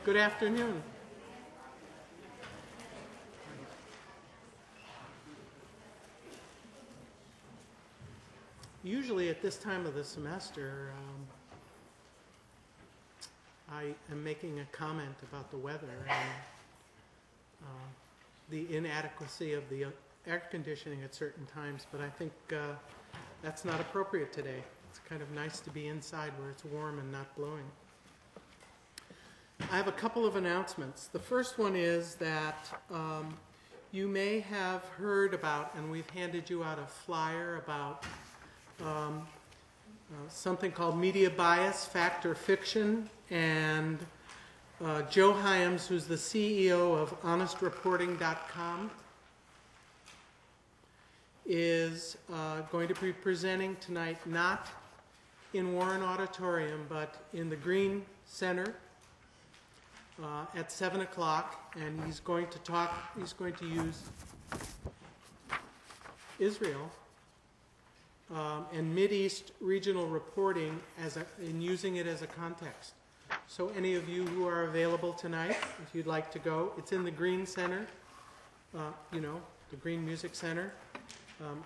Good afternoon. Usually at this time of the semester, I am making a comment about the weather and the inadequacy of the air conditioning at certain times, but I think that's not appropriate today. It's kind of nice to be inside where it's warm and not blowing. I have a couple of announcements. The first one is that you may have heard about, and we've handed you out a flyer about something called Media Bias, Fact or Fiction, and Joe Hyams, who's the CEO of HonestReporting.com, is going to be presenting tonight not in Warren Auditorium, but in the Green Center at 7 o'clock, and he's going to use Israel and Mideast regional reporting in using it as a context. So any of you who are available tonight, if you'd like to go, it's in the Green Center, the Green Music Center.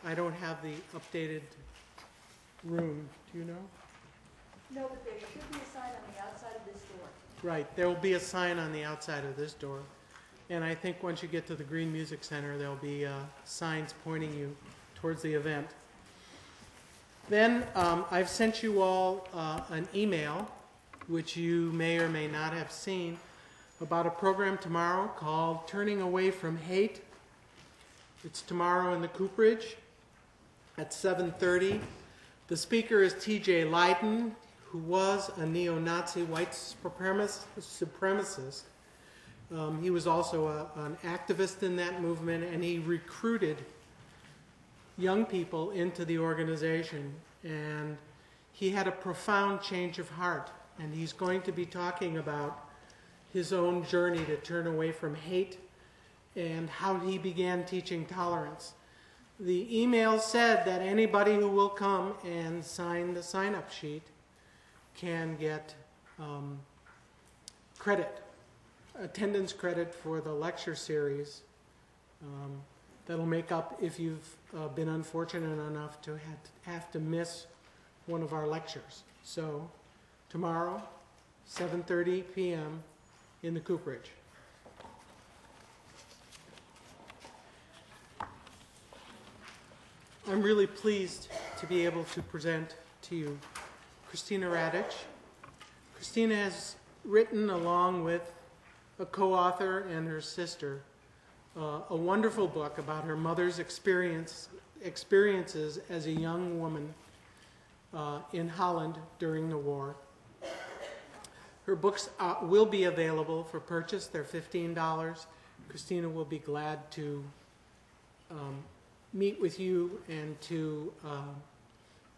I don't have the updated room. Do you know? No, but there should be a sign on the outside of this door. Right, there will be a sign on the outside of this door. And I think once you get to the Green Music Center, there'll be signs pointing you towards the event. Then I've sent you all an email, which you may or may not have seen, about a program tomorrow called Turning Away from Hate. It's tomorrow in the Cooperage at 7:30. The speaker is T.J. Lydon, who was a neo-Nazi white supremacist. He was also an activist in that movement, and he recruited young people into the organization. And he had a profound change of heart, and he's going to be talking about his own journey to turn away from hate and how he began teaching tolerance. The email said that anybody who will come and sign the sign-up sheet can get attendance credit for the lecture series. That'll make up if you've been unfortunate enough to have to miss one of our lectures. So tomorrow, 7:30 p.m. in the Cooperage. I'm really pleased to be able to present to you Christina Radich. Christina has written, along with a co-author and her sister, a wonderful book about her mother's experiences as a young woman in Holland during the war. Her books will be available for purchase. They're $15. Christina will be glad to meet with you and to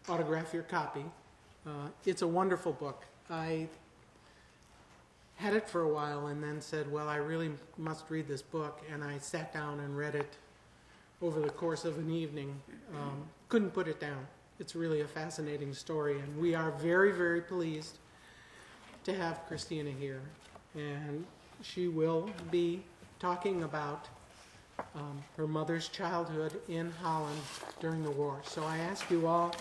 autograph your copy. It's a wonderful book. I had it for a while and then said, well, I really must read this book, and I sat down and read it over the course of an evening. Couldn't put it down. It's really a fascinating story, and we are very, very pleased to have Christina here. And she will be talking about her mother's childhood in Holland during the war. So I ask you all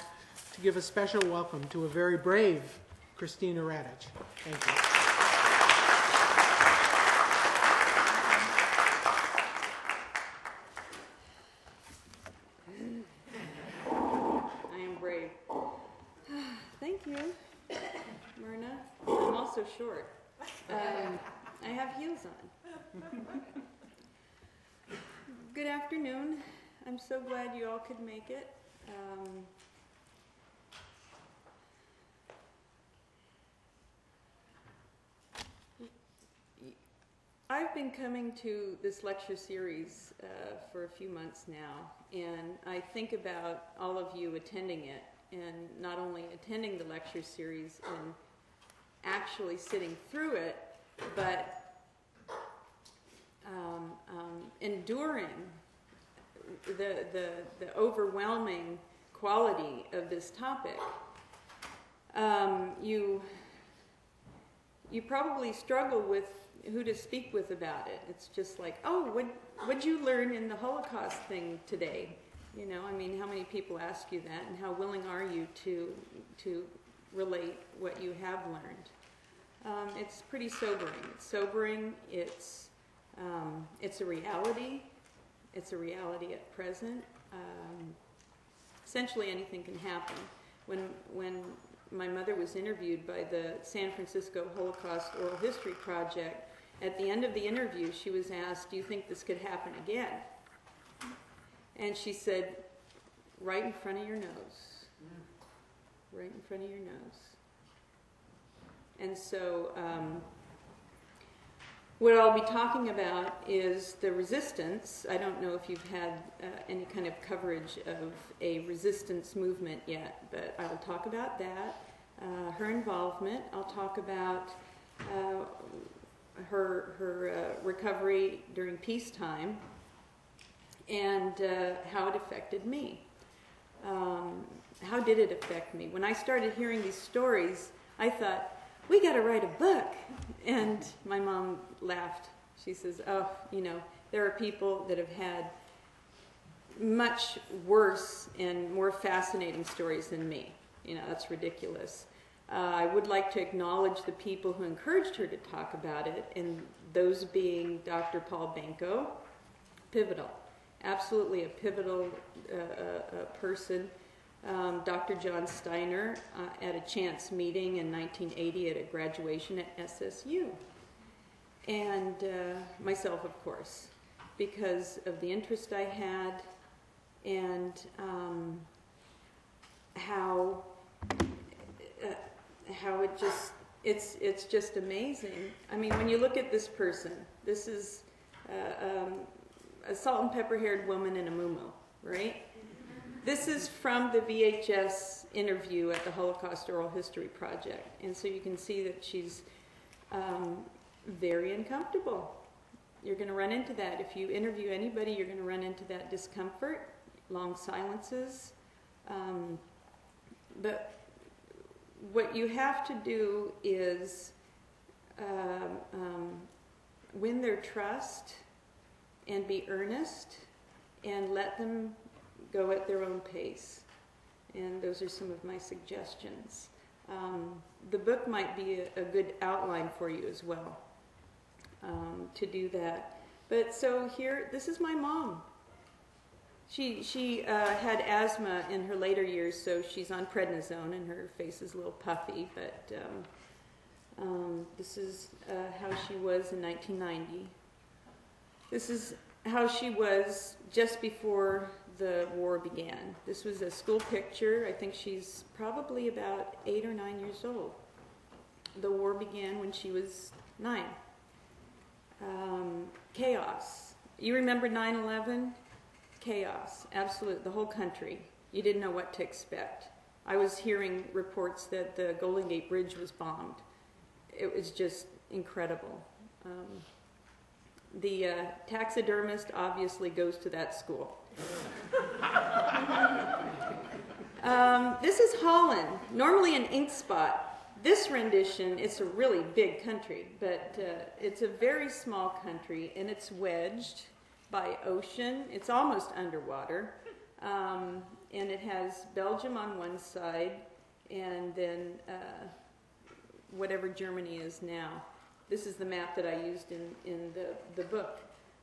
to give a special welcome to a very brave Christina Radich. Thank you. I am brave. Thank you, Myrna. I'm also short. I have heels on. Good afternoon. I'm so glad you all could make it. I've been coming to this lecture series for a few months now, and I think about all of you attending it, and not only attending the lecture series and actually sitting through it, but enduring the overwhelming quality of this topic. you probably struggle with who to speak with about it. It's just like, oh, what'd you learn in the Holocaust thing today? You know, I mean, how many people ask you that, and how willing are you to relate what you have learned? It's pretty sobering. It's sobering. It's a reality. It's a reality at present. Essentially, anything can happen. When my mother was interviewed by the San Francisco Holocaust Oral History Project, at the end of the interview, she was asked, "Do you think this could happen again?" And she said, "Right in front of your nose. Right in front of your nose." And so what I'll be talking about is the resistance. I don't know if you've had any kind of coverage of a resistance movement yet, but I'll talk about that, her involvement. I'll talk about her recovery during peacetime, and how it affected me. How did it affect me? When I started hearing these stories, I thought, we got to write a book. And my mom laughed. She says, oh, you know, there are people that have had much worse and more fascinating stories than me. You know, that's ridiculous. I would like to acknowledge the people who encouraged her to talk about it, and those being Dr. Paul Benko, pivotal, absolutely a pivotal person. Dr. John Steiner at a chance meeting in 1980 at a graduation at SSU. And myself, of course, because of the interest I had and how it just, it's just amazing. I mean, when you look at this person, this is a salt and pepper haired woman in a muumuu, right? This is from the VHS interview at the Holocaust Oral History Project. And so you can see that she's very uncomfortable. You're going to run into that. If you interview anybody, you're going to run into that discomfort, long silences. But what you have to do is win their trust and be earnest and let them go at their own pace. And those are some of my suggestions. The book might be a good outline for you as well to do that. But so here, this is my mom. She had asthma in her later years, so she's on prednisone and her face is a little puffy, but this is how she was in 1990. This is how she was just before the war began. This was a school picture. I think she's probably about 8 or 9 years old. The war began when she was 9. Chaos. You remember 9/11? Chaos, absolute, the whole country. You didn't know what to expect. I was hearing reports that the Golden Gate Bridge was bombed. It was just incredible. The taxidermist obviously goes to that school. This is Holland, normally an ink spot. This rendition, it's a really big country, but it's a very small country, and it's wedged by ocean. It's almost underwater, and it has Belgium on one side, and then whatever Germany is now. This is the map that I used in the book.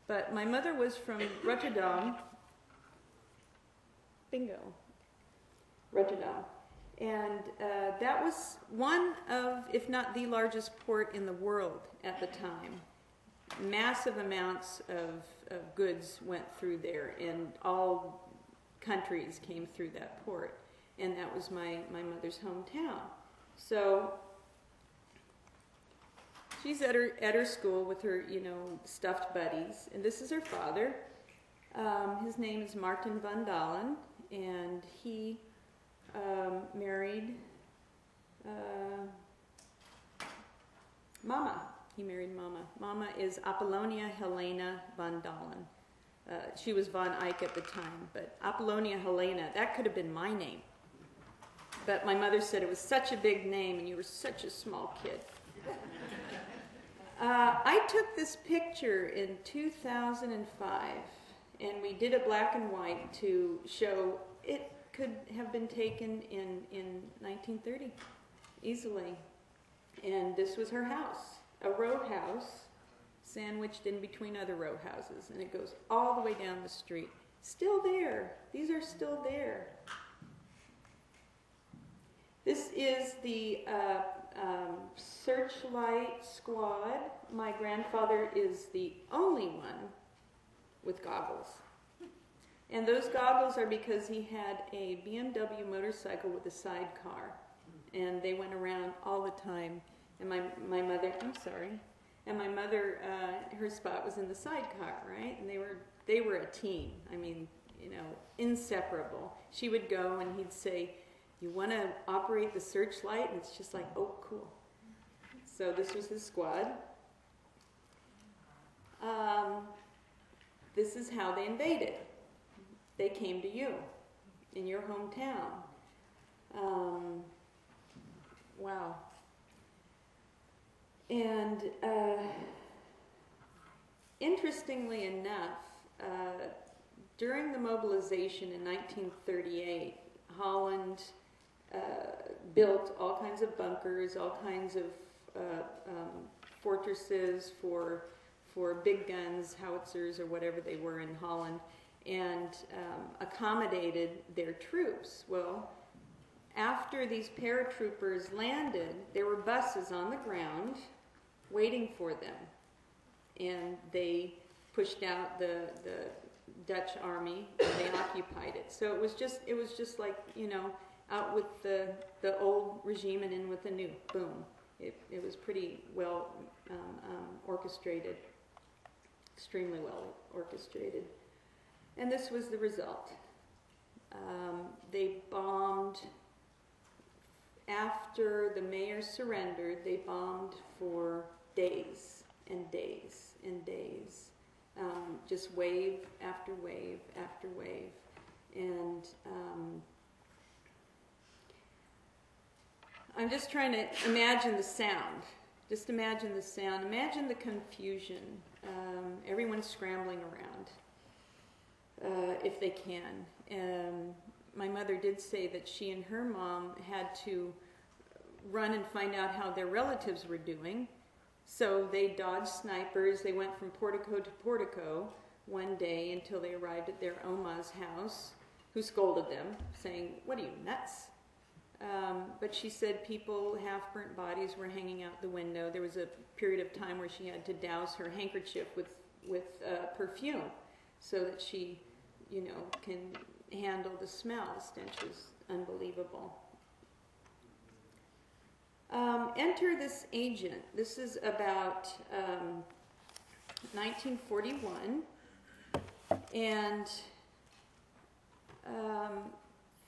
But my mother was from Rotterdam. Bingo. Rotterdam. And that was one of, if not the largest port in the world at the time. Massive amounts of goods went through there, and all countries came through that port. And that was my mother's hometown. So she's at her school with her, stuffed buddies. And this is her father. His name is Martin van Dalen, and he married Mama. He married Mama. Mama is Apollonia Helena van Dalen. She was Von Eyck at the time, but Apollonia Helena, that could have been my name. But my mother said it was such a big name and you were such a small kid. I took this picture in 2005, and we did a black and white to show it could have been taken in 1930, easily. And this was her house, a row house, sandwiched in between other row houses, and it goes all the way down the street. Still there. These are still there. This is the Searchlight Squad. My grandfather is the only one with goggles. And those goggles are because he had a BMW motorcycle with a sidecar. And they went around all the time. And my mother, I'm sorry, and my mother, her spot was in the sidecar, right? And they were a team. I mean, you know, inseparable. She would go and he'd say, "You want to operate the searchlight?" And it's just like, oh, cool. So this was his squad. This is how they invaded. They came to you in your hometown. Wow. And interestingly enough, during the mobilization in 1938, Holland built all kinds of bunkers, all kinds of fortresses for big guns, howitzers, or whatever they were in Holland, and accommodated their troops. Well, after these paratroopers landed, there were buses on the ground waiting for them, and they pushed out the Dutch army and they occupied it. So it was just like, you know, out with the old regime and in with the new. Boom. It was pretty well orchestrated, extremely well orchestrated. And this was the result. They bombed, after the mayor surrendered, they bombed for days and days and days. Just wave after wave after wave. And I'm just trying to imagine the sound. Just imagine the sound. Imagine the confusion. Everyone's scrambling around, if they can. My mother did say that she and her mom had to run and find out how their relatives were doing. So they dodged snipers. They went from portico to portico one day until they arrived at their Oma's house, who scolded them, saying, "What are you, nuts?" But she said people, half-burnt bodies were hanging out the window. There was a period of time where she had to douse her handkerchief with perfume so that she, you know, can handle the smell. The stench was unbelievable. Enter this agent. This is about 1941, and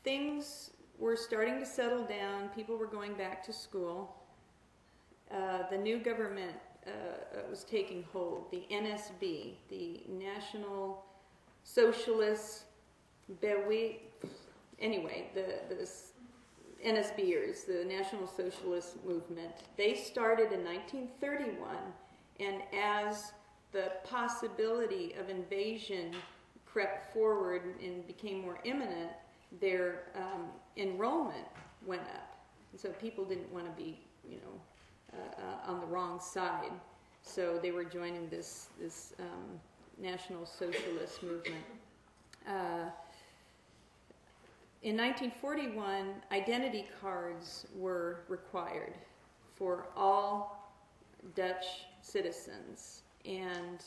things were starting to settle down. People were going back to school. The new government was taking hold. The NSB, the National Socialist anyway, the NSBers, the National Socialist Movement, they started in 1931, and as the possibility of invasion crept forward and became more imminent, their enrollment went up. And so people didn't want to be, you know, on the wrong side. So they were joining this National Socialist Movement. In 1941, identity cards were required for all Dutch citizens. And,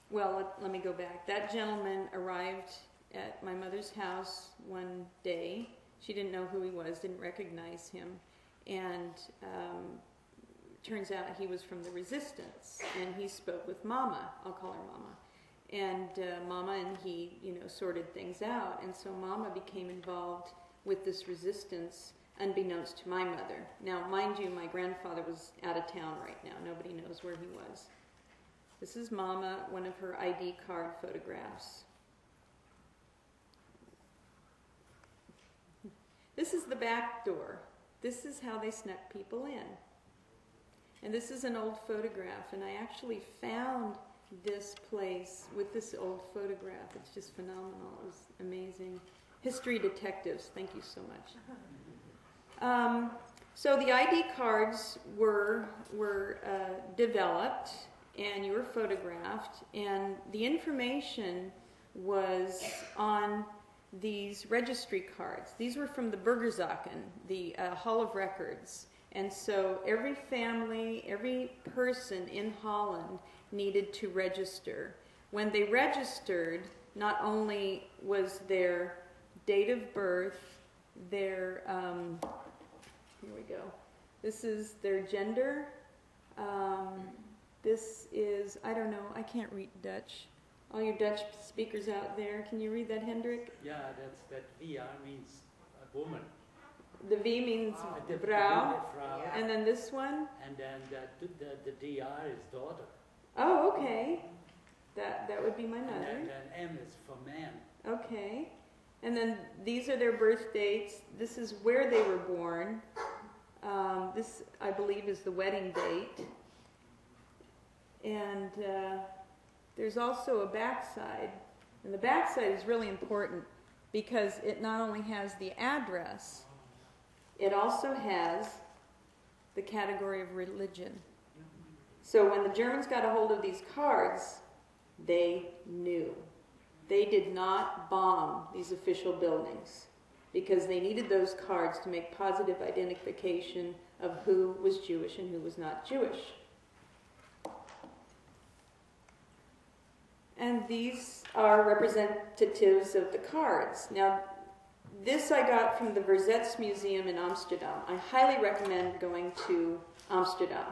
well, let me go back. That gentleman arrived at my mother's house one day. She didn't know who he was, didn't recognize him. And turns out he was from the resistance. And he spoke with Mama. I'll call her Mama. And Mama and he, you know, sorted things out. And so Mama became involved with this resistance unbeknownst to my mother. Now, mind you, my grandfather was out of town right now. Nobody knows where he was. This is Mama, one of her ID card photographs. This is the back door. this is how they snuck people in. And this is an old photograph, and I actually found this place with this old photograph. It's just phenomenal. It was amazing. History detectives, thank you so much. So the ID cards were developed, and you were photographed, and the information was on these registry cards. These were from the Bürgersachen, the Hall of Records. And so every family, every person in Holland needed to register. When they registered, not only was their date of birth, their, here we go, this is their gender, this is, I don't know, I can't read Dutch. All you Dutch speakers out there, can you read that, Hendrik? Yeah, that VR means a woman. The V means The vrouw, Frau. and then this one? And then the DR is daughter. Oh, okay. That would be my And mother. then M is for man. Okay. And then these are their birth dates. This is where they were born. This, I believe, is the wedding date. And there's also a backside. And the backside is really important because it not only has the address, it also has the category of religion. So when the Germans got a hold of these cards, they knew. They did not bomb these official buildings because they needed those cards to make positive identification of who was Jewish and who was not Jewish. And these are representatives of the cards. Now, this I got from the Verzets Museum in Amsterdam. I highly recommend going to Amsterdam.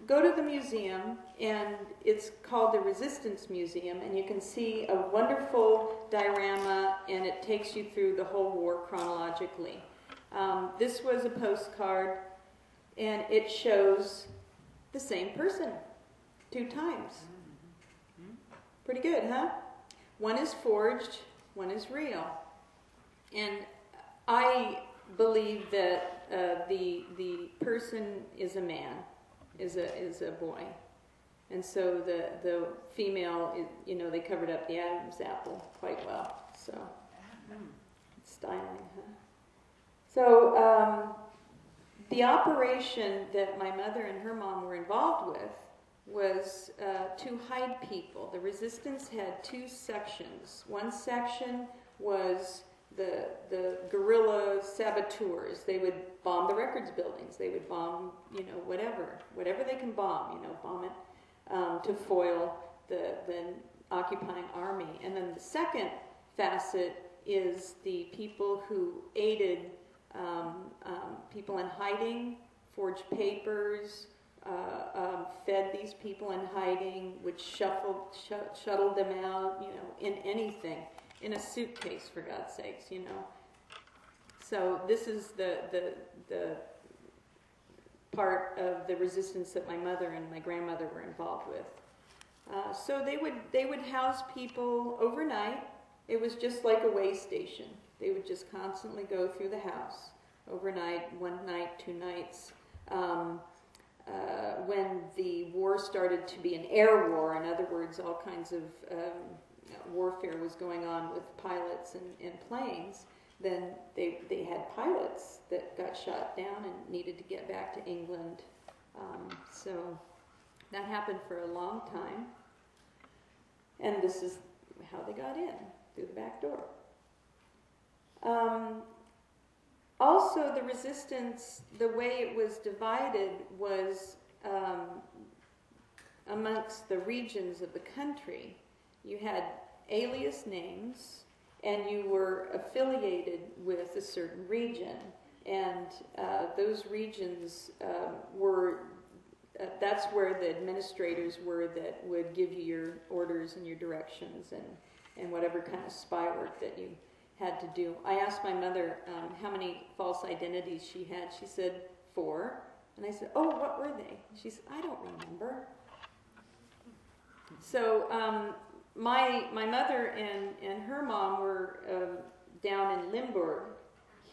Go to the museum, and it's called the Resistance Museum, and you can see a wonderful diorama, and it takes you through the whole war chronologically. This was a postcard, and it shows the same person 2 times. Pretty good, huh? One is forged, one is real. And I believe that the person is a man, is a boy. And so the female, you know, they covered up the Adam's apple quite well. So, styling, huh? So, the operation that my mother and her mom were involved with was to hide people. The resistance had 2 sections. One section was the guerrilla saboteurs. They would bomb the records buildings. They would bomb, you know, whatever they can bomb, you know, bomb it to foil the occupying army. And then the second facet is the people who aided people in hiding, forged papers, fed these people in hiding, would shuttle them out, you know, in anything, in a suitcase, for God's sakes, you know. So this is the part of the resistance that my mother and my grandmother were involved with. So they would house people overnight. It was just like a way station. They would just constantly go through the house overnight, 1 night, 2 nights. When the war started to be an air war, in other words, all kinds of warfare was going on with pilots and planes, then they had pilots that got shot down and needed to get back to England. So that happened for a long time. And this is how they got in, through the back door. Also, the resistance, the way it was divided was amongst the regions of the country. You had alias names, and you were affiliated with a certain region. And those regions were, that's where the administrators were that would give you your orders and your directions and whatever kind of spy work that you had to do. I asked my mother how many false identities she had. She said 4. And I said, oh, what were they? She said, I don't remember. So my mother and her mom were down in Limburg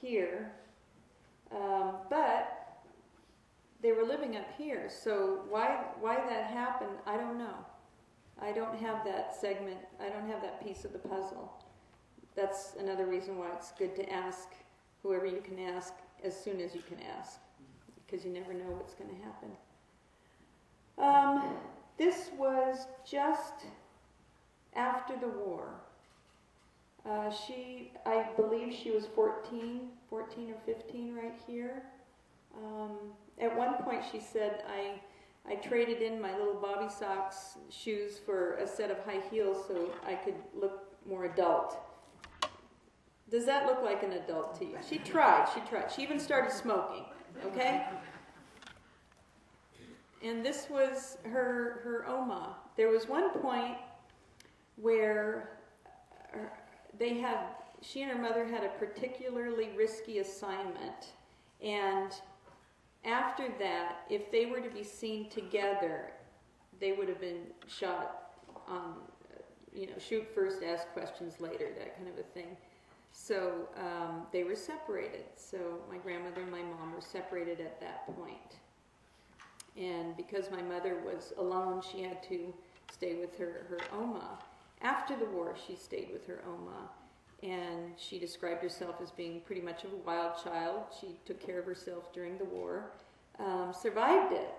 here. But they were living up here, so why that happened, I don't know. I don't have that segment, I don't have that piece of the puzzle. That's another reason why it's good to ask whoever you can ask as soon as you can ask, because you never know what's going to happen. This was just after the war. I believe she was 14 or 15 right here. At one point she said, I traded in my little Bobby Sox shoes for a set of high heels so I could look more adult. Does that look like an adult to you? She tried. She even started smoking, okay? And this was her Oma. There was one point where she and her mother had a particularly risky assignment, and after that, if they were to be seen together, they would have been shot on, shoot first, ask questions later, that kind of a thing. So they were separated. So my grandmother and my mom were separated at that point. And because my mother was alone, she had to stay with her Oma. After the war, she stayed with her Oma. And she described herself as being pretty much of a wild child. She took care of herself during the war. Survived it.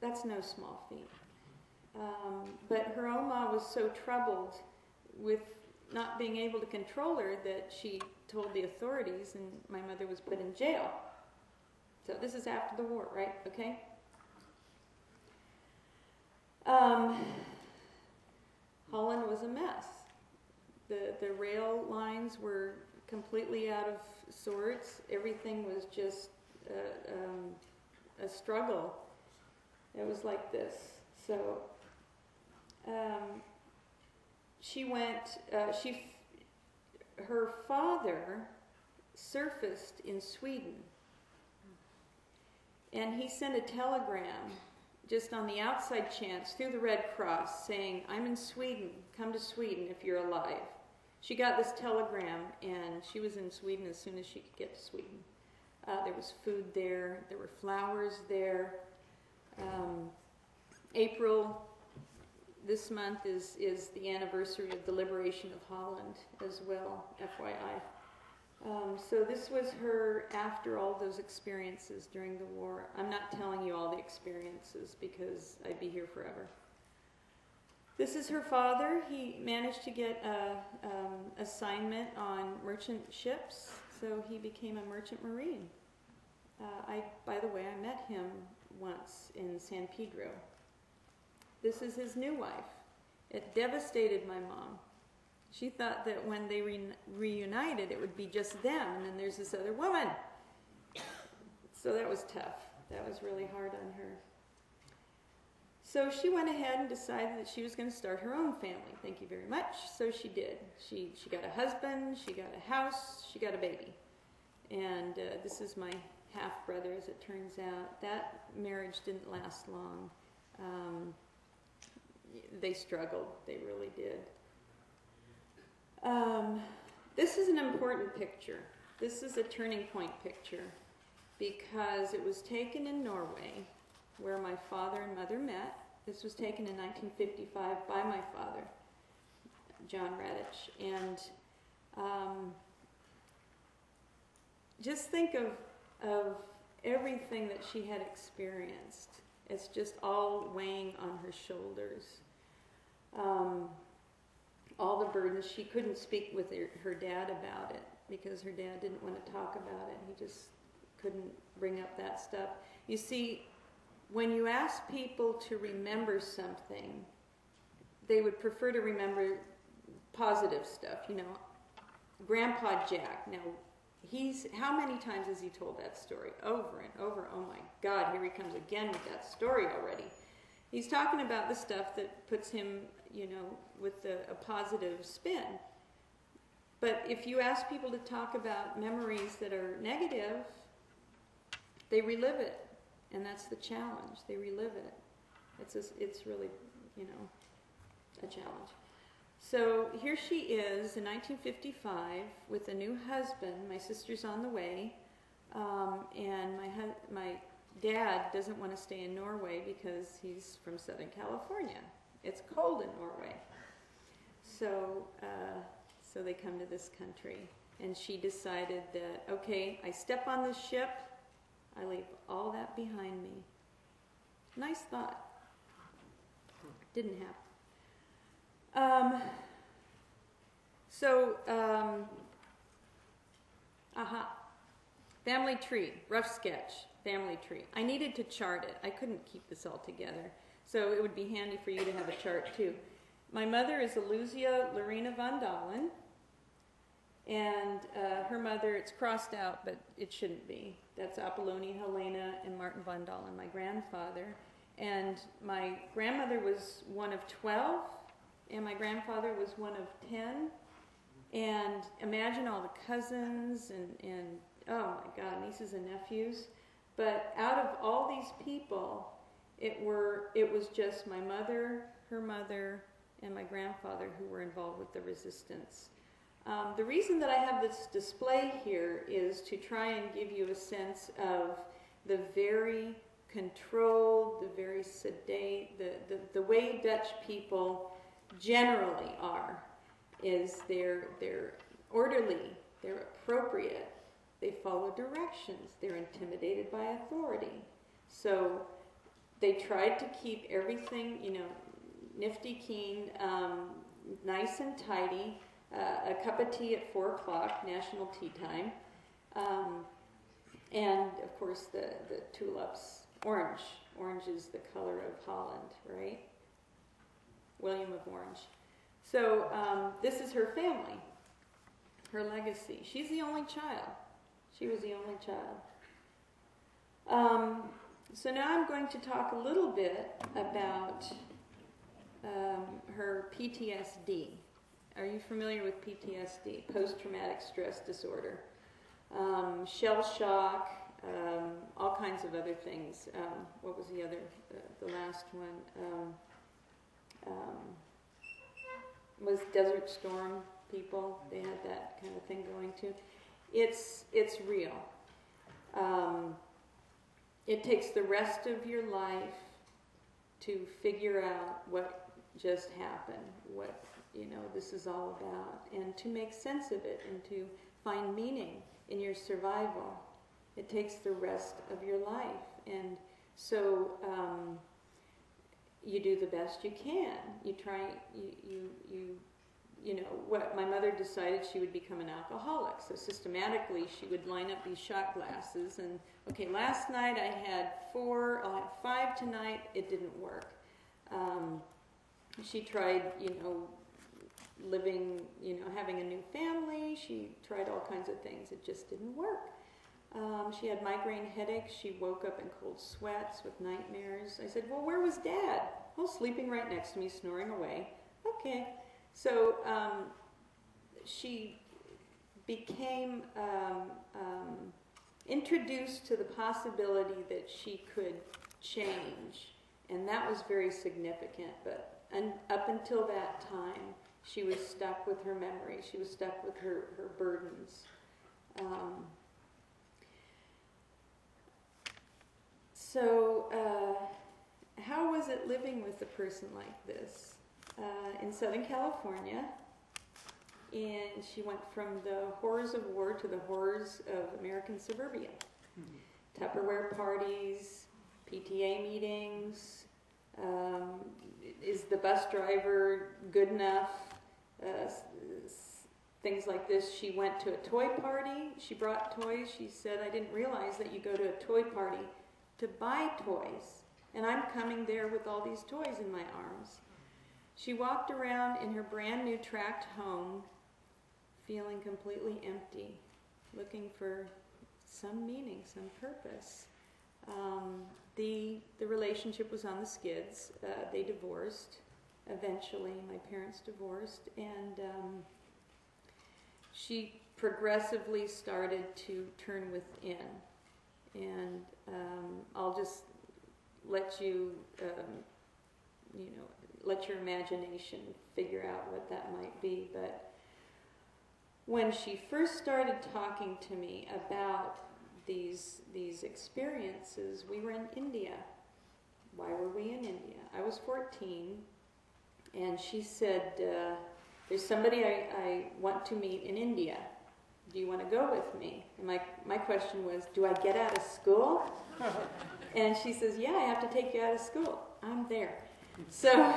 That's no small feat. But her Oma was so troubled with not being able to control her that she told the authorities, and my mother was put in jail. So this is after the war, right? Okay? Holland was a mess. The rail lines were completely out of sorts. Everything was just a struggle. It was like this. So her father surfaced in Sweden, and he sent a telegram just on the outside chance through the Red Cross saying, I'm in Sweden, come to Sweden if you're alive. She got this telegram, and she was in Sweden as soon as she could get to Sweden. There was food there, there were flowers there. April this month is the anniversary of the liberation of Holland as well, FYI. So this was her after all those experiences during the war. I'm not telling you all the experiences because I'd be here forever. This is her father. He managed to get an assignment on merchant ships, so he became a merchant marine. By the way, I met him once in San Pedro. This is his new wife. It devastated my mom. She thought that when they reunited, it would be just them, and then there's this other woman. So that was tough. That was really hard on her. So she went ahead and decided that she was going to start her own family. Thank you very much. So she did. She got a husband, she got a house, she got a baby. And this is my half-brother, as it turns out. That marriage didn't last long. They struggled. They really did. This is an important picture. This is a turning point picture because it was taken in Norway, where my father and mother met. This was taken in 1955 by my father, John Radich. And just think of everything that she had experienced. It's just all weighing on her shoulders. All the burdens. She couldn't speak with her dad about it because her dad didn't want to talk about it. He just couldn't bring up that stuff. You see, when you ask people to remember something, they would prefer to remember positive stuff. Grandpa Jack. Now, how many times has he told that story? Over and over. Oh my God, here he comes again with that story already. He's talking about the stuff that puts him, with a positive spin. But if you ask people to talk about memories that are negative, they relive it. And that's the challenge. They relive it. It's really, a challenge. So here she is in 1955 with a new husband. My sister's on the way, and my dad doesn't want to stay in Norway because he's from Southern California. It's cold in Norway. So they come to this country, and she decided that, okay, I step on this ship, I leave all that behind me. Nice thought. Didn't happen. Family tree, rough sketch, family tree. I needed to chart it. I couldn't keep this all together. So it would be handy for you to have a chart too. My mother is Aloysia Lorena von Dahlen. And her mother, it's crossed out, but it shouldn't be. That's Apollonia Helena and Martin von Dahlen, my grandfather. And my grandmother was one of 12, and my grandfather was one of 10. And imagine all the cousins and oh my God, nieces and nephews. But out of all these people, it was just my mother, her mother, and my grandfather who were involved with the resistance. The reason that I have this display here is to try and give you a sense of the very controlled, the very sedate, the way Dutch people generally are, is they're orderly, they're appropriate, they follow directions, they're intimidated by authority. So they tried to keep everything, nifty keen, nice and tidy. A cup of tea at 4 o'clock, national tea time, and of course the tulips, orange. Orange is the color of Holland, right? William of Orange. So this is her family, her legacy. She's the only child. She was the only child. So now I'm going to talk a little bit about her PTSD. Are you familiar with PTSD, post-traumatic stress disorder? Shell shock, all kinds of other things. What was the other, the last one? Was Desert Storm people. They had that kind of thing going too. It's real. It takes the rest of your life to figure out what just happened, what this is all about, and to make sense of it and to find meaning in your survival. It takes the rest of your life, and so you do the best you can. You try. What my mother decided, she would become an alcoholic. So systematically, she would line up these shot glasses, and okay, last night I had 4. I'll have 5 tonight. It didn't work. She tried, living, having a new family. She tried all kinds of things. It just didn't work. She had migraine headaches. She woke up in cold sweats with nightmares. I said, well, where was Dad? Well, sleeping right next to me, snoring away. Okay. So she became introduced to the possibility that she could change. And that was very significant. But up until that time, she was stuck with her memory. She was stuck with her burdens. How was it living with a person like this? In Southern California, and she went from the horrors of war to the horrors of American suburbia. Mm-hmm. Tupperware parties, PTA meetings, is the bus driver good enough? Things like this. She went to a toy party. She brought toys. She said, I didn't realize that you go to a toy party to buy toys, and I'm coming there with all these toys in my arms. She walked around in her brand new tract home, feeling completely empty, looking for some meaning, some purpose. The relationship was on the skids. They divorced eventually. My parents divorced, and she progressively started to turn within. And I'll just let you let your imagination figure out what that might be. But when she first started talking to me about these experiences, we were in India. Why were we in India? I was 14, and she said, there's somebody I want to meet in India. Do you want to go with me? And my question was, do I get out of school? And she says, yeah, I have to take you out of school. I'm there. So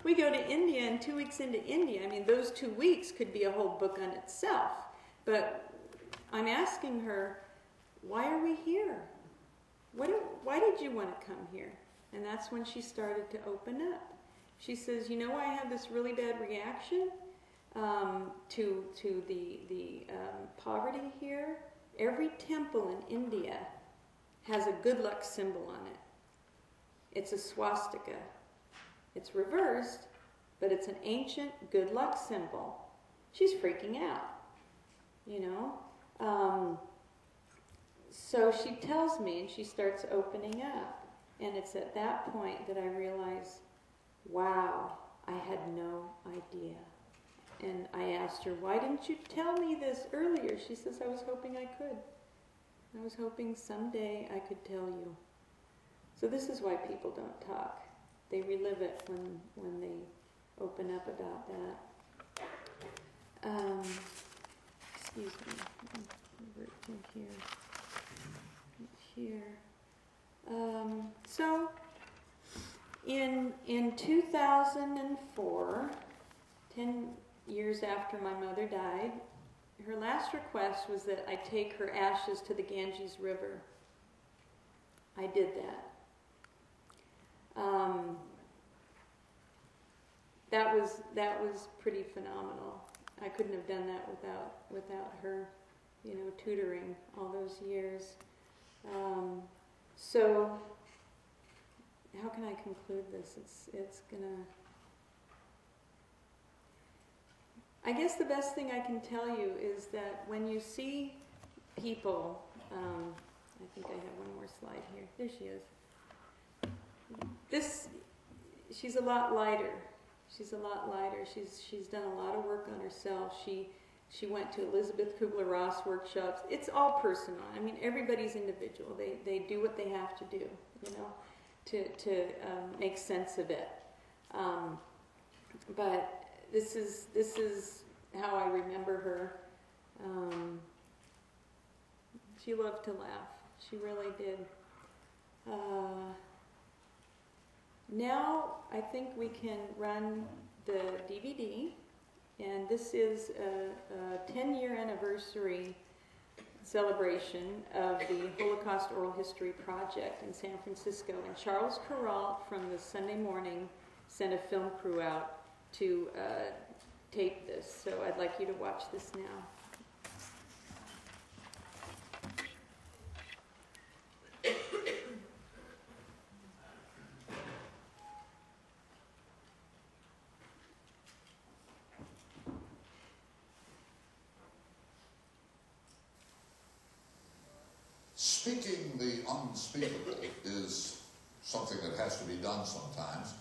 we go to India, and 2 weeks into India, I mean, those 2 weeks could be a whole book on itself. But I'm asking her, why are we here? Why did you want to come here? And that's when she started to open up. She says, you know why I have this really bad reaction to the poverty here? Every temple in India has a good luck symbol on it. It's a swastika. It's reversed, but it's an ancient good luck symbol. She's freaking out, So she tells me, and she starts opening up. And it's at that point that I realize, wow, I had no idea. And I asked her, why didn't you tell me this earlier? She says, I was hoping I could. I was hoping someday I could tell you. So this is why people don't talk. They relive it when they open up about that. Excuse me. Revert to here. So in 2004, 10 years after my mother died, her last request was that I take her ashes to the Ganges River. I did that. That was pretty phenomenal. I couldn't have done that without her, tutoring all those years. So how can I conclude this? It's gonna. I guess the best thing I can tell you is that when you see people, I think I have one more slide here. There she is. She's a lot lighter. She's a lot lighter. She's done a lot of work on herself. She went to Elizabeth Kubler-Ross workshops. It's all personal. I mean, everybody's individual. They do what they have to do, to make sense of it. But this is how I remember her. She loved to laugh. She really did. Now I think we can run the DVD, and this is a 10-year anniversary celebration of the Holocaust Oral History Project in San Francisco. And Charles Corral from the Sunday Morning sent a film crew out to tape this. So I'd like you to watch this now. Speaking the unspeakable is something that has to be done sometimes.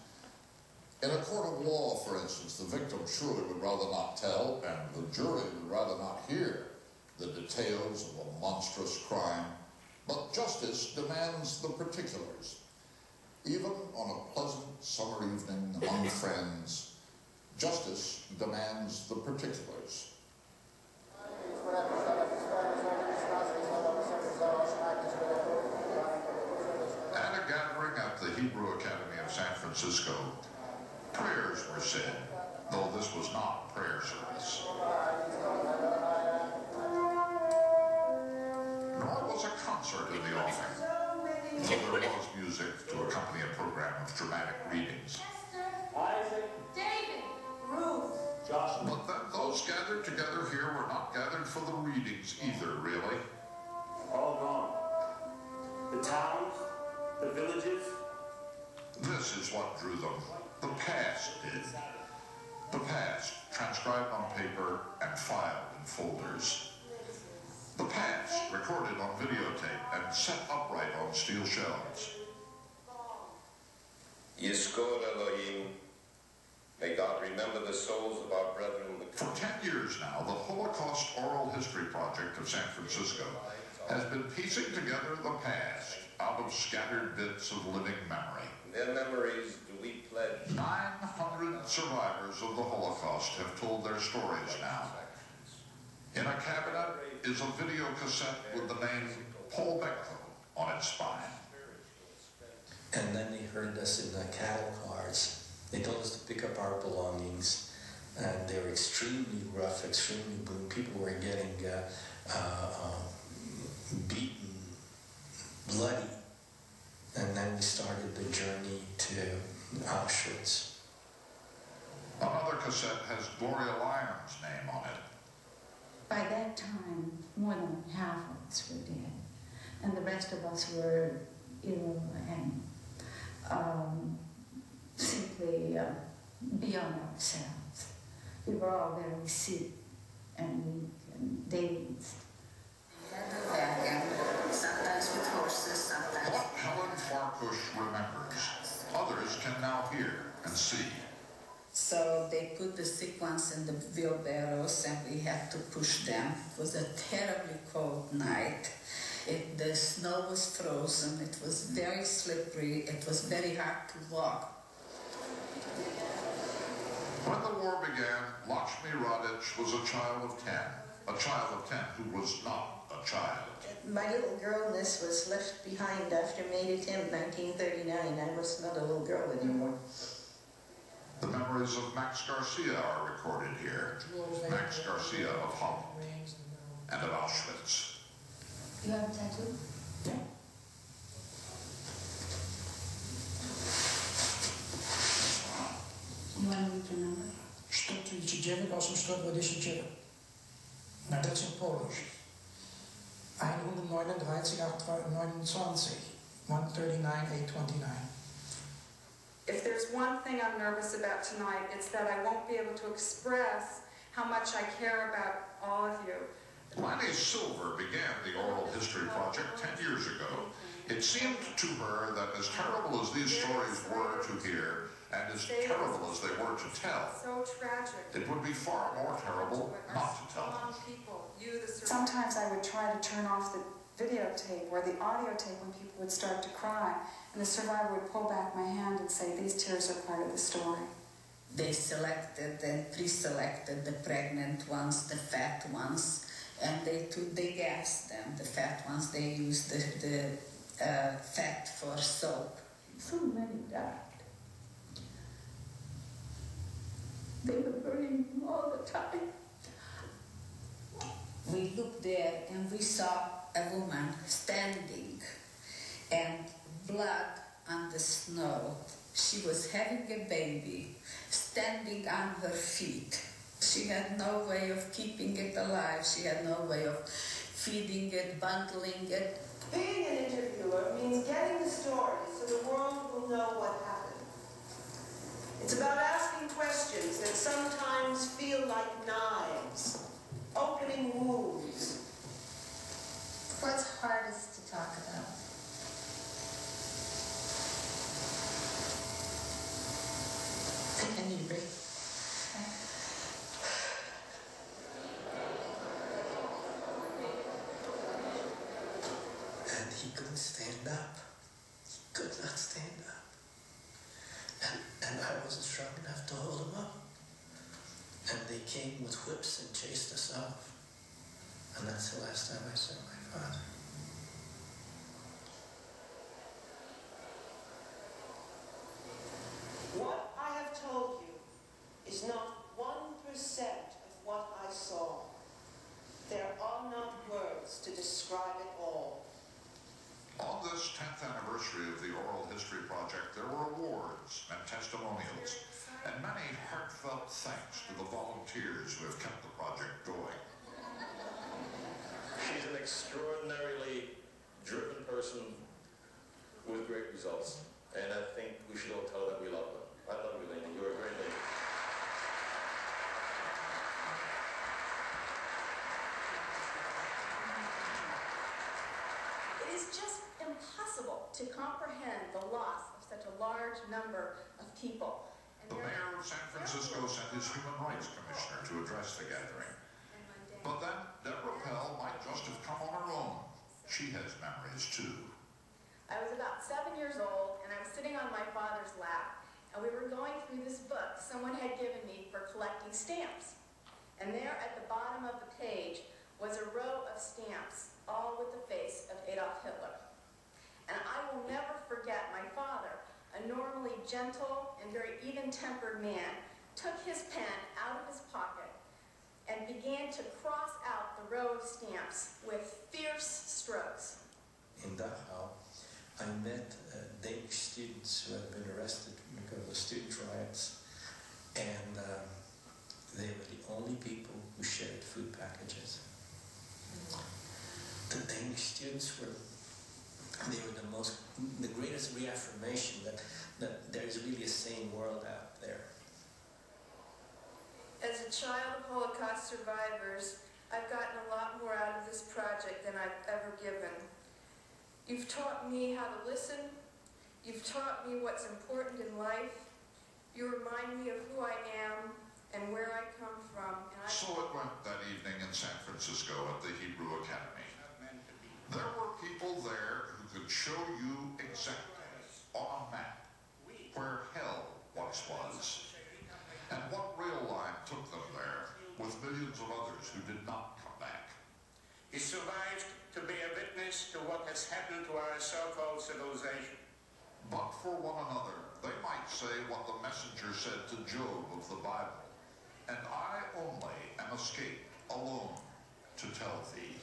In a court of law, for instance, the victim surely would rather not tell, and the jury would rather not hear the details of a monstrous crime, but justice demands the particulars. Even on a pleasant summer evening among friends, justice demands the particulars. At a gathering at the Hebrew Academy of San Francisco, prayers were said, though this was not prayer service. Nor was a concert in the offing, though there was music to accompany a program of dramatic readings. Isaac, David, Ruth, Joshua. But then those gathered together here were not gathered for the readings either, really. All gone. The towns, the villages. This is what drew them. The past did. The past, transcribed on paper and filed in folders. The past, recorded on videotape and set upright on steel shelves. Yizkor Elohim, may God remember the souls of our brethren in the For 10 years now, the Holocaust Oral History Project of San Francisco has been piecing together the past out of scattered bits of living memory. Their memories do we pledge. 900 survivors of the Holocaust have told their stories now. In a cabinet is a video cassette with the name Paul Bechtel on its spine. And then they heard us in the cattle cars. They told us to pick up our belongings, and they were extremely rough, extremely brutal. People were getting beaten, bloody. And then we started the journey to Auschwitz. Another cassette has Gloria Lyon's name on it. By that time, more than half of us were dead, and the rest of us were ill and simply beyond ourselves. We were all very sick and weak and dazed. Sometimes with horses, sometimes. What Helen Farkush remembers, others can now hear and see. So they put the sick ones in the wheelbarrows and we had to push them. It was a terribly cold night. The snow was frozen, it was very slippery, it was very hard to walk. When the war began, Lakshmi Radich was a child of 10 who was not a child. My little girlness was left behind after May 10th, 1939. I was not a little girl anymore. The memories of Max Garcia are recorded here. Max Garcia of Holland and of Auschwitz. You have a tattoo? Yeah. You want to read your number? 139, 829. Nou, dat is in Polish. 139, 829. 139, 829. If there's one thing I'm nervous about tonight, it's that I won't be able to express how much I care about all of you. Lanny Silver began the Oral History Project 10 years ago. It seemed to her that as terrible as these stories were to hear, and as terrible as they were to tell, so tragic. It would be far more terrible not to tell them. Sometimes I would try to turn off the videotape or the audio tape when people would start to cry, and the survivor would pull back my hand and say, "These tears are part of the story." They selected and pre-selected the pregnant ones, the fat ones, and they gassed them. The fat ones, they used the fat for soap. So many died. They were burning all the time. We looked there and we saw a woman standing and blood on the snow. She was having a baby, standing on her feet. She had no way of keeping it alive. She had no way of feeding it, bundling it. Being an interviewer means getting the story so the world will know what happened. It's about asking questions that sometimes feel like knives, opening wounds. What's hardest to talk about? Take a knee, Rick. And he couldn't stand up. He could not stand up. And I wasn't strong enough to hold him up. And they came with whips and chased us off. And that's the last time I saw my father. What I have told you is not 1% of what I saw. There are not words to describe it all. On this 10th anniversary of the Oral History Project, there were awards and testimonials, and many heartfelt thanks to the volunteers who have kept the project going. She's an extraordinarily driven person with great results, and I think we should all tell her that we love her. I love you, Lena. You're a great lady. It is just impossible to comprehend the loss of such a large large number of people. And The mayor of San Francisco sent his Human Rights Commissioner to address the gathering. But then Deborah Pell might just have come on her own. She has memories too. I was about 7 years old, and I was sitting on my father's lap, and we were going through this book someone had given me for collecting stamps. And there at the bottom of the page was a row of stamps, all with the face of Adolf Hitler. And I will never forget my father, a normally gentle and very even-tempered man, took his pen out of his pocket and began to cross out the row of stamps with fierce strokes. In Dachau, I met Danish students who had been arrested because of the student riots, and they were the only people who shared food packages. The Danish students were the greatest reaffirmation that there is really a sane world out there. As a child of Holocaust survivors, I've gotten a lot more out of this project than I've ever given. You've taught me how to listen. You've taught me what's important in life. You remind me of who I am and where I come from. So it went that evening in San Francisco at the Hebrew Academy. There were people there who could show you exactly on a map where hell once was, and what rail line took them there, with millions of others who did not come back. He survived to be a witness to what has happened to our so-called civilization. But for one another, they might say what the messenger said to Job of the Bible, and I only am escaped alone to tell thee.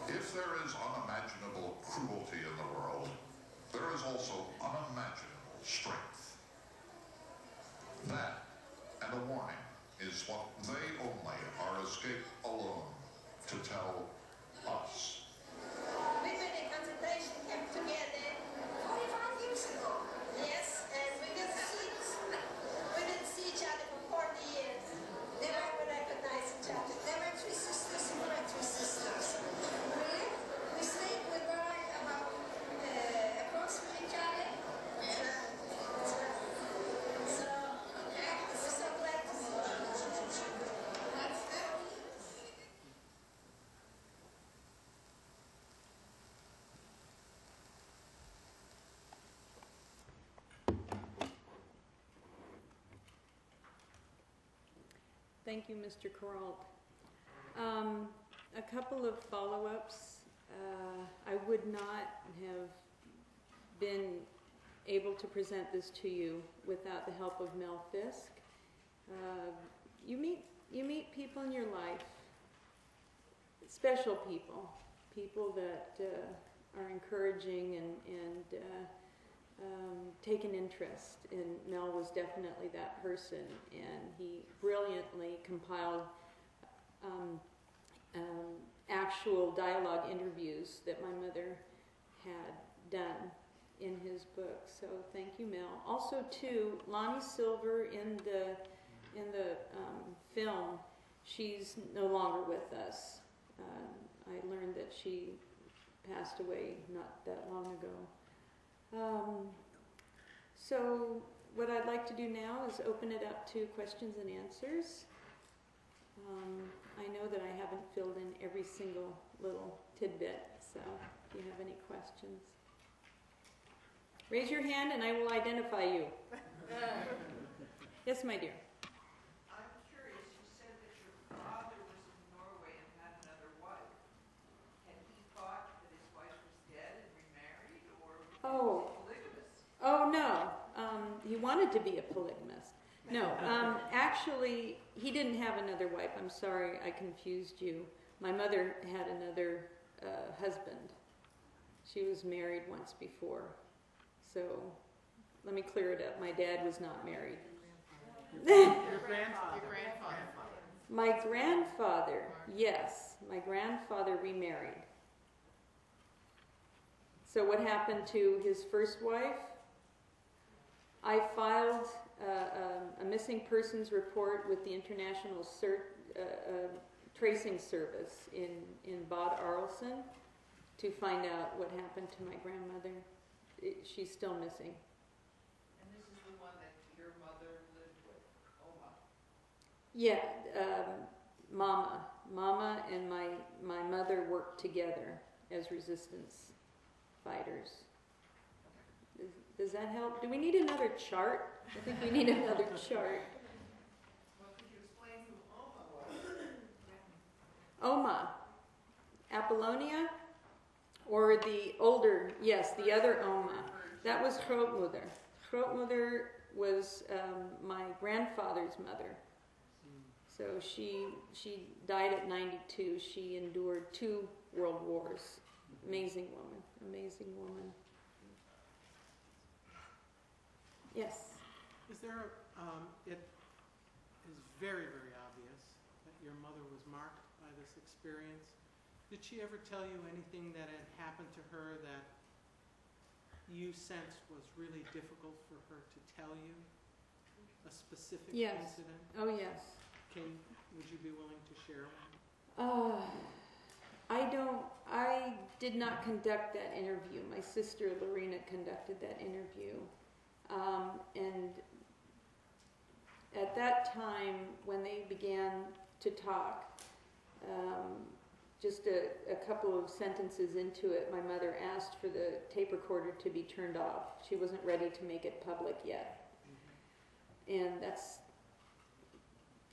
If there is unimaginable cruelty in the world, there is also unimaginable strength. That, and a warning, is what they only are escaped alone to tell us. We've been in concentration camp together 45 years ago. Yes, and we didn't see each other for 40 years. Never would recognize each other. They were three sisters, we were three sisters. We sleep, we ride about across from each other. So, we're so glad to see each other. Thank you, Mr. Corralt. A couple of follow-ups. I would not have been able to present this to you without the help of Mel Fisk. You meet people in your life, special people that are encouraging and take an interest, and Mel was definitely that person, and he brilliantly compiled actual dialogue interviews that my mother had done in his book. So thank you, Mel. Also, too, Lonnie Silver in the film, she's no longer with us. I learned that she passed away not that long ago. So what I'd like to do now is open it up to questions and answers. I know that I haven't filled in every single little tidbit, so if you have any questions, raise your hand and I will identify you. Yes, my dear. I'm curious, you said that your father was in Norway and had another wife. And he thought that his wife was dead and remarried, or was he a polygamist? Oh, no. He wanted to be a polygamist. No, actually, he didn't have another wife. I'm sorry, I confused you. My mother had another husband. She was married once before. So let me clear it up. My dad was not married. Your grandfather. My grandfather, yes. My grandfather remarried. So what happened to his first wife? I filed a missing persons report with the International Tracing Service in Bad Arolsen to find out what happened to my grandmother. she's still missing. And this is the one that your mother lived with, Oma. Yeah, Mama and my mother worked together as resistance fighters. Does that help? Do we need another chart? I think we need another chart. Well, could you explain who Oma was? Oma, Apollonia, or the older, yes, the other Oma. That was Grootmoeder. Grootmoeder was my grandfather's mother. So she died at 92. She endured 2 world wars. Amazing woman, amazing woman. Yes? Is there, it is very, very obvious that your mother was marked by this experience. Did she ever tell you anything that had happened to her that you sensed was really difficult for her to tell you? A specific incident? Oh, yes. Would you be willing to share one? I did not conduct that interview. My sister Lorena conducted that interview. And at that time, when they began to talk, just a couple of sentences into it, my mother asked for the tape recorder to be turned off. She wasn't ready to make it public yet. And that's,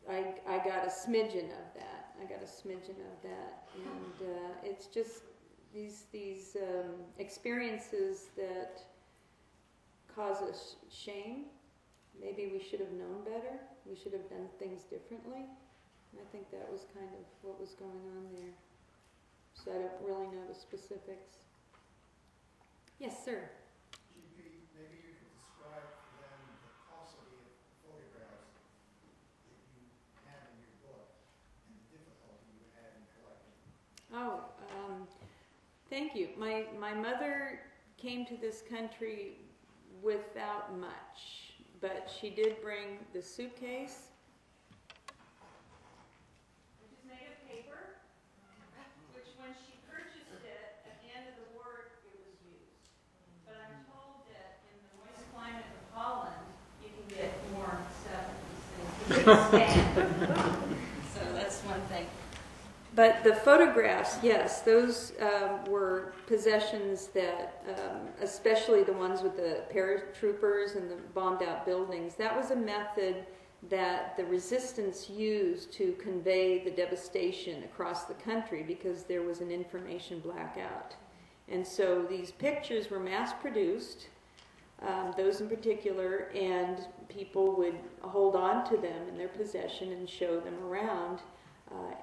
I got a smidgen of that. And it's just these experiences that cause us shame. Maybe we should have known better. We should have done things differently. And I think that was kind of what was going on there. So I don't really know the specifics. Yes, sir. GP, maybe you could describe for them the paucity of photographs that you had in your book and the difficulty you had in collecting. Oh, thank you. My mother came to this country without much, but she did bring the suitcase, Which is made of paper, which when she purchased it, at the end of the war, it was used. But I'm told that in the moist climate of Holland, you can get more stuff in these things. So that's one thing. but the photographs, yes, those were possessions that, especially the ones with the paratroopers and the bombed out buildings, that was a method that the resistance used to convey the devastation across the country because there was an information blackout. And so these pictures were mass produced, those in particular, and people would hold on to them in their possession and show them around.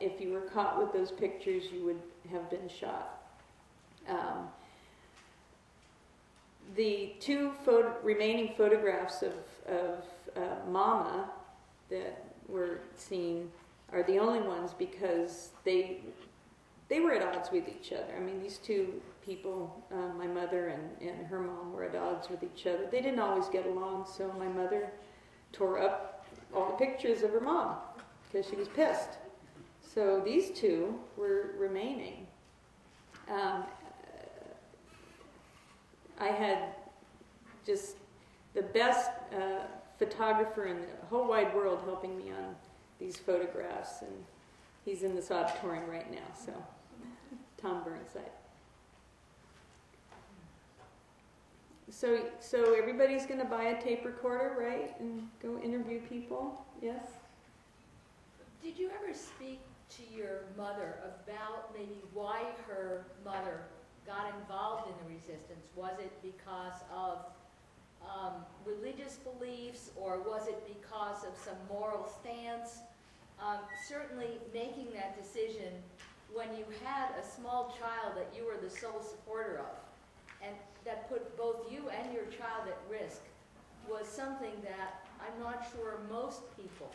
If you were caught with those pictures, you would have been shot. The 2 remaining photographs of Mama that were seen are the only ones because they were at odds with each other. I mean, these 2 people, my mother and her mom, were at odds with each other. They didn't always get along, so my mother tore up all the pictures of her mom because she was pissed. So these 2 were remaining. I had just the best photographer in the whole wide world helping me on these photographs, and he's in this auditorium right now, so Tom Burnside. So everybody's going to buy a tape recorder, right, and go interview people? Yes? Did you ever speak to your mother about maybe why her mother got involved in the resistance? Was it because of religious beliefs, or was it because of some moral stance? Certainly making that decision when you had a small child that you were the sole supporter of, and that put both you and your child at risk, was something that I'm not sure most people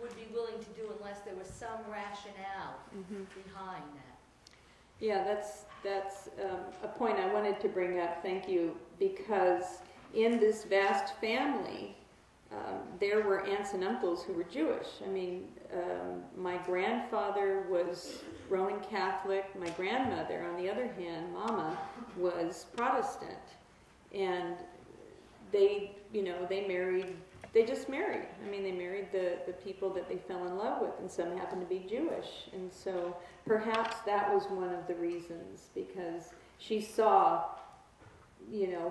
would be willing to do unless there was some rationale behind that. Yeah, that's a point I wanted to bring up, thank you, because in this vast family, there were aunts and uncles who were Jewish. I mean, my grandfather was Roman Catholic. My grandmother, on the other hand, Mama, was Protestant. And they married, they just married. I mean, they married the people that they fell in love with, and some happened to be Jewish. And so perhaps that was one of the reasons, because she saw,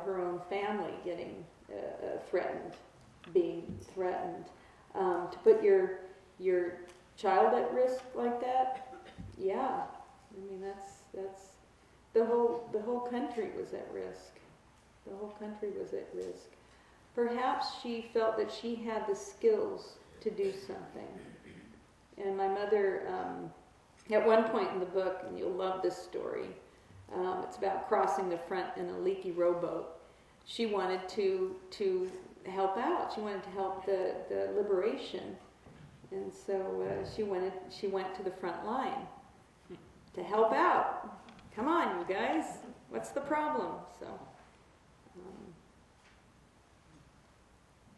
her own family getting threatened, being threatened. To put your child at risk like that, yeah. I mean, that's the whole country was at risk. The whole country was at risk. Perhaps she felt that she had the skills to do something. And my mother, at one point in the book, and you'll love this story, it's about crossing the front in a leaky rowboat. She wanted to help out. She wanted to help the liberation. And so she went to the front line to help out. Come on, you guys. What's the problem? So,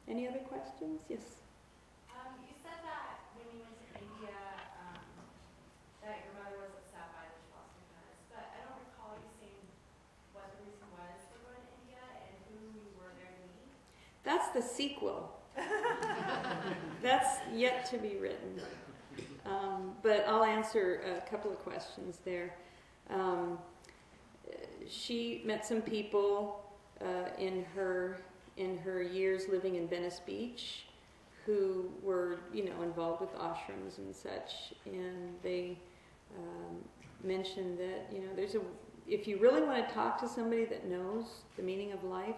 any other questions? Yes. You said that when you went to India, that your mother was upset by the swastikas, but I don't recall you saying what the reason was for going to India and who you were there to meet. That's the sequel. That's yet to be written. But I'll answer a couple of questions there. She met some people in her years living in Venice Beach who were, involved with ashrams and such, and they mentioned that, if you really want to talk to somebody that knows the meaning of life,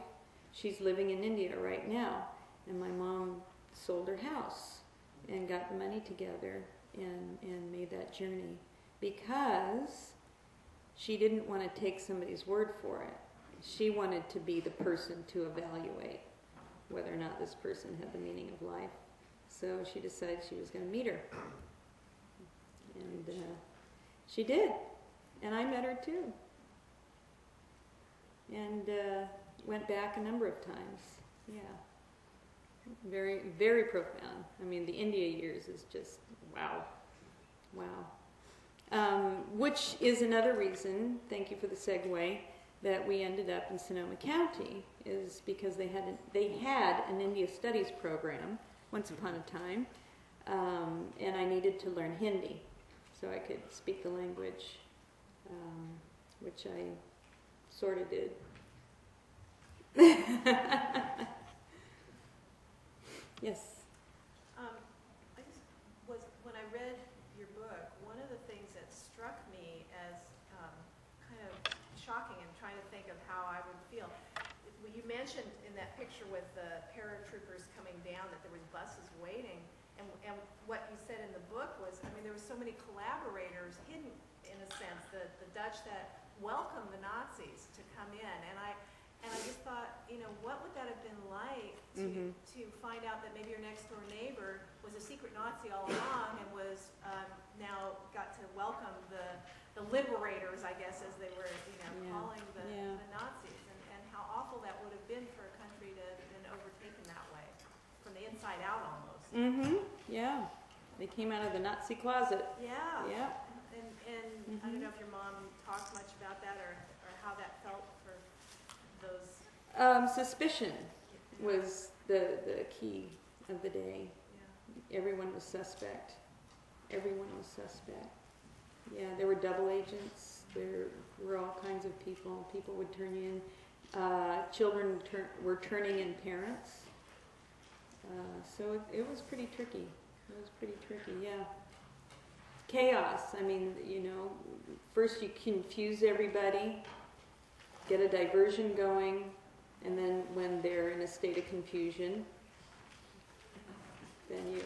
she's living in India right now. And my mom sold her house and got the money together and made that journey because she didn't want to take somebody's word for it. She wanted to be the person to evaluate whether or not this person had the meaning of life. So she decided she was going to meet her. And she did. And I met her too. And went back a number of times. Yeah. Very, very profound. I mean, the India years is just, wow. Wow. Which is another reason, thank you for the segue, that we ended up in Sonoma County, is because they had an India Studies program once upon a time, and I needed to learn Hindi so I could speak the language, which I sort of did. Yes. I just was, when I read your book, one of the things that struck me as kind of shocking and trying to think of how I would feel. You mentioned in that picture with the paratroopers coming down that there was buses waiting, and what you said in the book was, I mean, there were so many collaborators hidden, in a sense, the Dutch that welcomed the Nazis to come in, and I just thought, what would that have been like to find out that maybe your next door neighbor was a secret Nazi all along and was now got to welcome the liberators, I guess, as they were, calling the Nazis, and how awful that would have been for a country to have been overtaken that way, from the inside out almost. Yeah. They came out of the Nazi closet. Yeah. Yeah. And I don't know if your mom talked much about that or how that felt for those. Suspicion was the key of the day. Yeah. Everyone was suspect. Everyone was suspect. Yeah, there were double agents. There were all kinds of people. People would turn in. Children were turning in parents. So it was pretty tricky. It was pretty tricky, yeah. Chaos. I mean, first you confuse everybody, get a diversion going, and then when they're in a state of confusion, then you,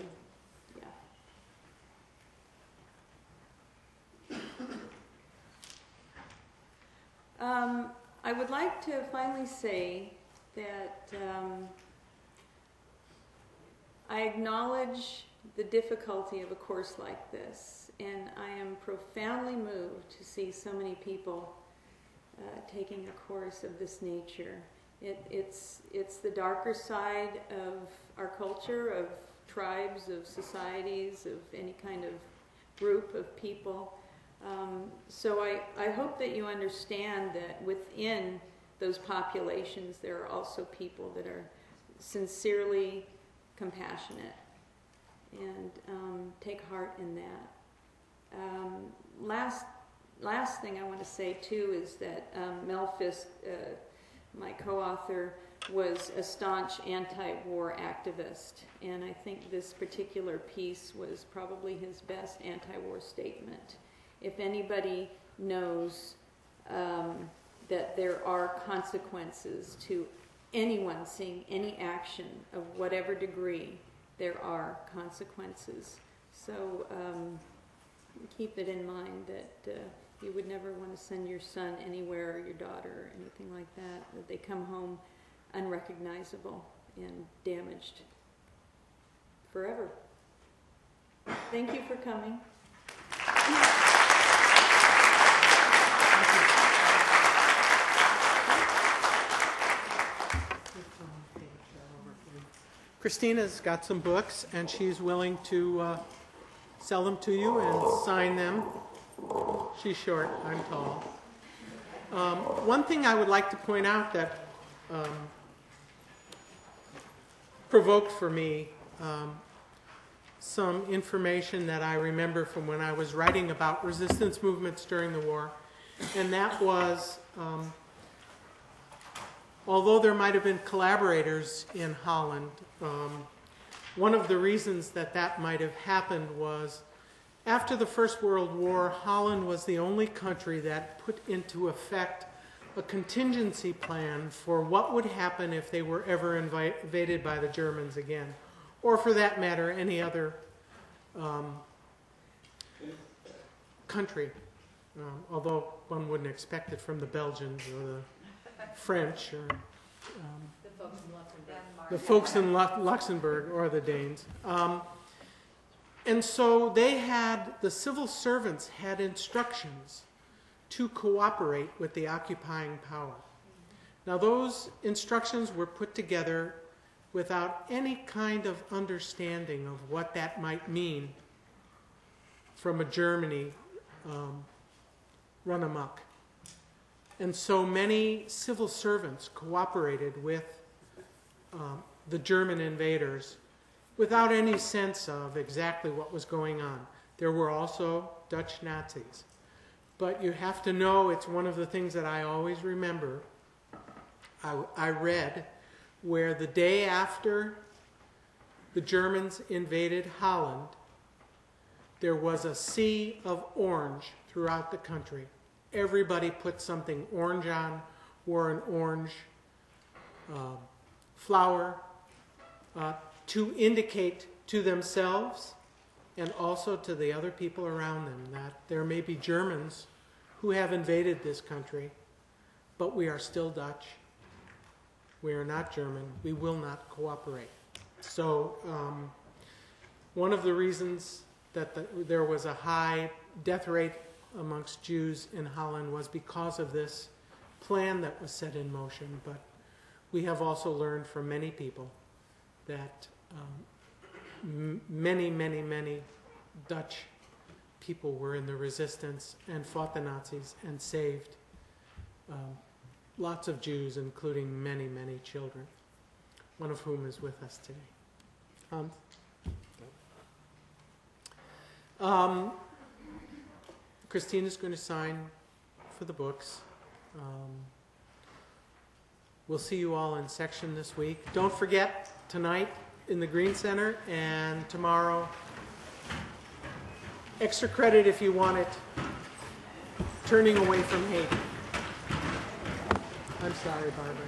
I would like to finally say that I acknowledge the difficulty of a course like this, and I am profoundly moved to see so many people taking a course of this nature. It's the darker side of our culture, tribes, of societies, of any kind of group of people. So I hope that you understand that within those populations there are also people that are sincerely compassionate, and take heart in that. Last thing I want to say too is that Mel Fisk, my co-author, was a staunch anti-war activist, and I think this particular piece was probably his best anti-war statement. If anybody knows that there are consequences to anyone seeing any action of whatever degree, there are consequences. So keep it in mind that you would never want to send your son anywhere, or your daughter, or anything like that they come home unrecognizable and damaged forever. Thank you for coming. Christina's got some books, and she's willing to sell them to you and sign them. She's short, I'm tall. One thing I would like to point out that provoked for me some information that I remember from when I was writing about resistance movements during the war, and that was although there might have been collaborators in Holland, one of the reasons that might have happened was after the First World War, Holland was the only country that put into effect a contingency plan for what would happen if they were ever invaded by the Germans again, or for that matter, any other country, although one wouldn't expect it from the Belgians or the French or the folks in Luxembourg or the Danes. And so the civil servants had instructions to cooperate with the occupying power. Now those instructions were put together without any kind of understanding of what that might mean from a Germany run amok. And so many civil servants cooperated with the German invaders without any sense of exactly what was going on. There were also Dutch Nazis. But you have to know, it's one of the things that I always remember. I read where the day after the Germans invaded Holland, there was a sea of orange throughout the country. Everybody put something orange on, wore an orange flower to indicate to themselves and also to the other people around them that there may be Germans who have invaded this country, but we are still Dutch. We are not German. We will not cooperate. So one of the reasons that there was a high death rate amongst Jews in Holland was because of this plan that was set in motion. But we have also learned from many people that many Dutch people were in the resistance and fought the Nazis and saved lots of Jews, including many children, one of whom is with us today. Christina's going to sign for the books. We'll see you all in section this week. Don't forget, tonight in the Green Center, and tomorrow, extra credit if you want it, Turning Away from Hate. I'm sorry, Barbara.